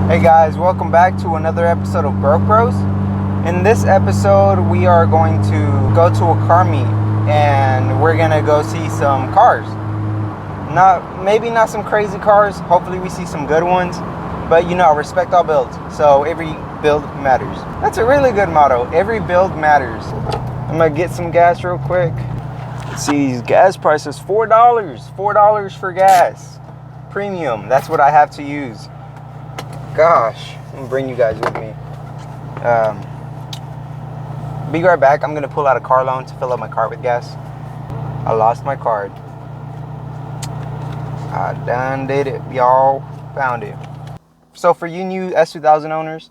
Hey guys, welcome back to another episode of Broke Bros. In this episode, we are going to go to a car meet and we're gonna go see some cars. Maybe not some crazy cars. Hopefully, we see some good ones. But you know, I respect all builds, so every build matters. That's a really good motto. Every build matters. I'm gonna get some gas real quick. Let's see, these gas prices, $4. $4 for gas. Premium. That's what I have to use. Gosh, I'm gonna bring you guys with me. Be right back. I'm gonna pull out a car loan to fill up my car with gas. I lost my card. I done did it, y'all. Found it. So for you new S2000 owners,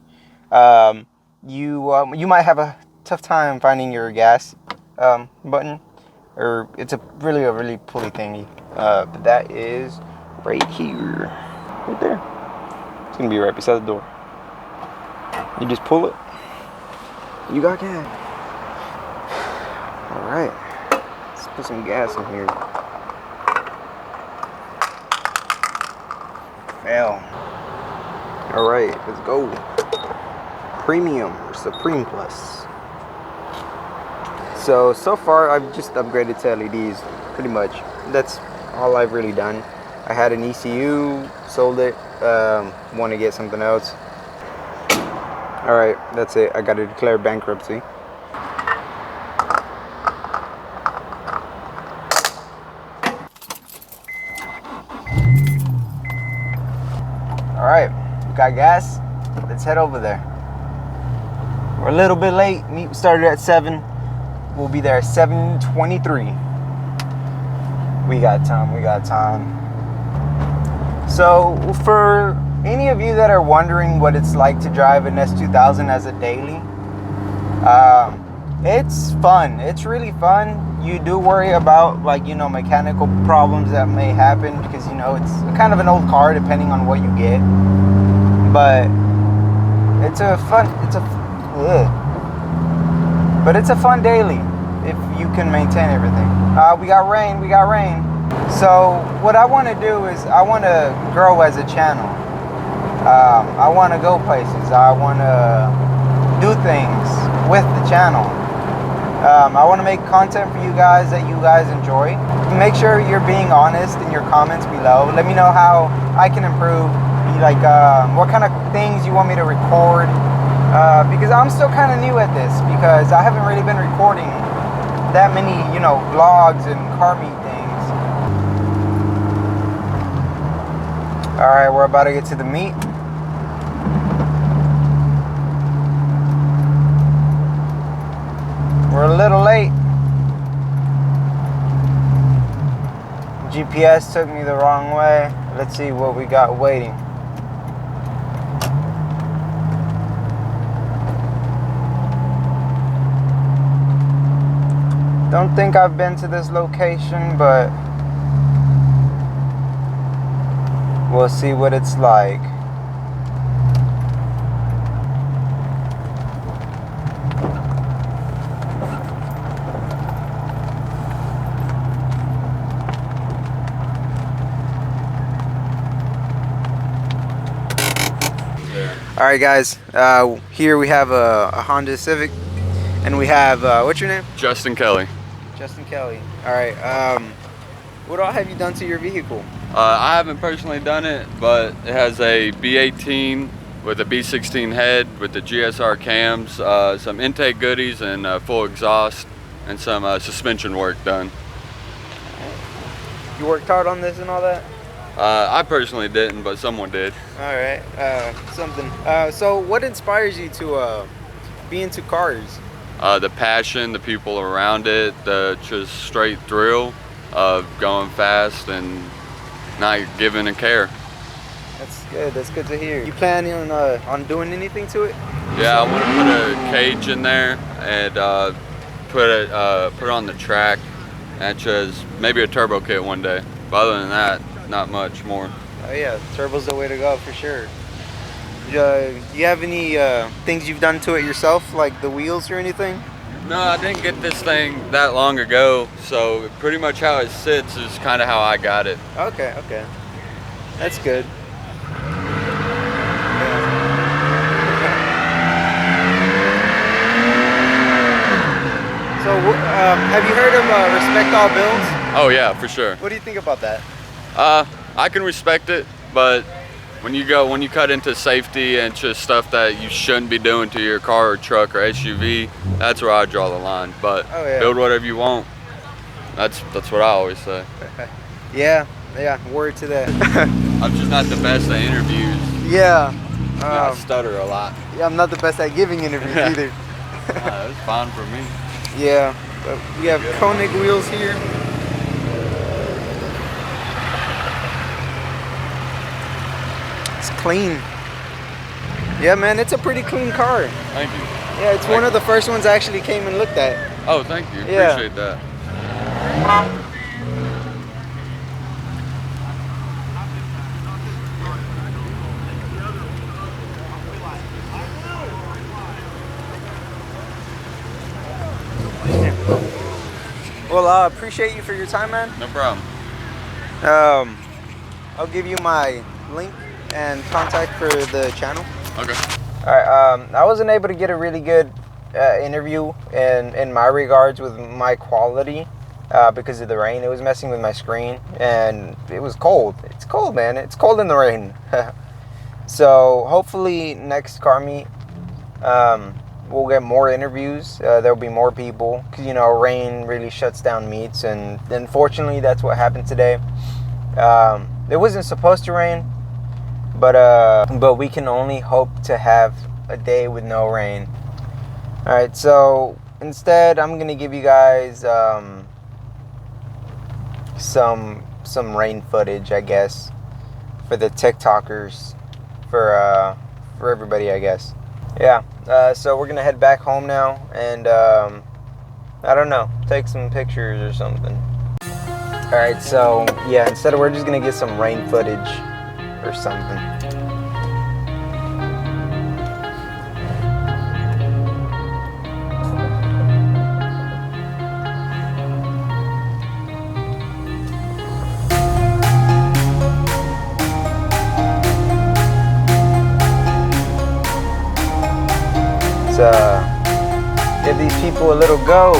you might have a tough time finding your gas button, or it's a really pulley thingy. But that is right here, right there. It's gonna be right beside the door. You just pull it. You got gas. All right. Let's put some gas in here. Fail. All right, let's go. Premium or Supreme Plus. So far I've just upgraded to LEDs, pretty much. That's all I've really done. I had an ECU, sold it, want to get something else. All right, that's it. I got to declare bankruptcy. All right, we got gas. Let's head over there. We're a little bit late. Meet started at 7. We'll be there at 7:23. We got time. So for any of you that are wondering what it's like to drive an S2000 as a daily, it's fun. It's really fun. You do worry about mechanical problems that may happen because it's kind of an old car depending on what you get. But it's a fun daily if you can maintain everything. We got rain. So what I want to do is I want to grow as a channel. I want to go places. I want to do things with the channel. I want to make content for you guys that you guys enjoy. Make sure you're being honest in your comments below. Let me know how I can improve. What kind of things you want me to record. Because I'm still kind of new at this because I haven't really been recording that many, vlogs and car meet things. All right, we're about to get to the meet. We're a little late. GPS took me the wrong way. Let's see what we got waiting. Don't think I've been to this location, but we'll see what it's like. All right, guys. Here we have a Honda Civic, and we have what's your name? Justin Kelly. Justin Kelly. All right. What all have you done to your vehicle? I haven't personally done it, but it has a B18 with a B16 head with the GSR cams, some intake goodies, and full exhaust, and some suspension work done. You worked hard on this and all that? I personally didn't, but someone did. All right. Something. So what inspires you to be into cars? The passion, the people around it, the just straight thrill of going fast and not giving a care. That's good. That's good to hear. You planning on doing anything to it? Yeah, I want to put a cage in there and put it on the track, and just maybe a turbo kit one day. But other than that, not much more. Oh yeah, turbo's the way to go for sure. You have any things you've done to it yourself, like the wheels or anything? No, I didn't get this thing that long ago, so pretty much how it sits is kind of how I got it. Okay. That's good. Yeah. So, have you heard of Respect All Bills? Oh yeah, for sure. What do you think about that? I can respect it, but when you cut into safety and just stuff that you shouldn't be doing to your car or truck or SUV, that's where I draw the line. But Oh, yeah. build whatever you want. That's what I always say. Yeah, word to that. I'm just not the best at interviews. Yeah. I stutter a lot. Yeah, I'm not the best at giving interviews either. It's fine for me. Yeah, but we have Koenig wheels here. It's clean. Yeah, man, it's a pretty clean car. Thank you. Yeah, it's one of the first ones I actually came and looked at. Oh, thank you. Yeah. Appreciate that. Well, I appreciate you for your time, man. No problem. I'll give you my link and contact for the channel. Okay. All right. I wasn't able to get a really good interview in my regards with my quality because of the rain. It was messing with my screen, and it was cold. It's cold, man. It's cold in the rain. So hopefully next car meet, we'll get more interviews. There'll be more people because rain really shuts down meets, and unfortunately that's what happened today. It wasn't supposed to rain, but we can only hope to have a day with no rain. All right, so instead I'm gonna give you guys some rain footage, I guess, for the TikTokers, for everybody, I guess. Yeah. So we're gonna head back home now, and I don't know, take some pictures or something. All right, so yeah, instead we're just gonna get some rain footage or something. Let's give these people a little go.